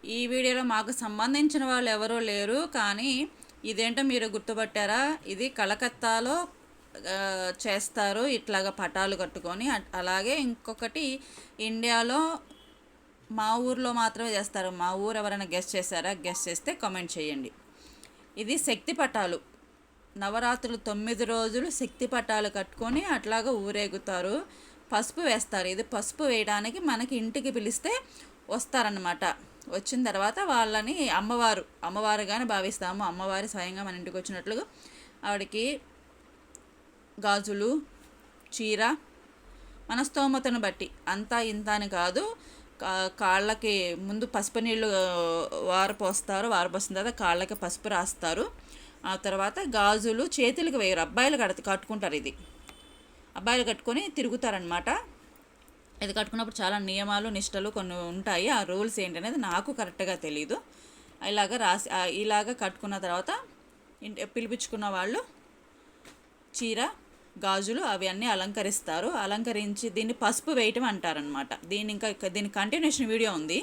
ఈ వీడియోలో మాకు సంబంధించిన వాళ్ళు ఎవరూ లేరు, కానీ ఇదేంటో మీరు గుర్తుపట్టారా? ఇది కలకత్తాలో చేస్తారు ఇట్లాగా పటాలు కట్టుకొని. అలాగే ఇంకొకటి ఇండియాలో మా ఊర్లో మాత్రమే చేస్తారు. మా ఊరు ఎవరైనా గెస్ట్ చేశారా? గెస్ట్ చేస్తే కామెంట్ చేయండి. ఇది శక్తి పటాలు. నవరాత్రులు 9 రోజులు శక్తి పటాలు కట్టుకొని అట్లాగా ఊరేగుతారు. పసుపు వేస్తారు. ఇది పసుపు వేయడానికి మనకి ఇంటికి పిలిస్తే వస్తారన్నమాట. వచ్చిన తర్వాత వాళ్ళని అమ్మవారుగానే భావిస్తాము. అమ్మవారి స్వయంగా మన ఇంటికి వచ్చినట్లుగా ఆవిడకి గాజులు, చీర, మన స్తోమతను బట్టి అంతా ఇంత అని కాదు. కాళ్ళకి ముందు పసుపు నీళ్ళు వారపోస్తారు. వారపోసిన తర్వాత కాళ్ళకి పసుపు రాస్తారు. ఆ తర్వాత గాజులు చేతులకు వేయరు. అబ్బాయిలు కట్టుకుంటారు. ఇది అబ్బాయిలు కట్టుకొని తిరుగుతారనమాట. ఇది కట్టుకున్నప్పుడు చాలా నియమాలు నిష్టలు కొన్ని ఉంటాయి. ఆ రూల్స్ ఏంటనేది నాకు కరెక్ట్గా తెలీదు. ఇలాగ కట్టుకున్న తర్వాత పిలిపించుకున్న వాళ్ళు చీర, గాజులు అవి అన్నీ అలంకరిస్తారు. అలంకరించి దీన్ని పసుపు వేయటం అంటారనమాట. దీని కంటిన్యూషన్ వీడియో ఉంది.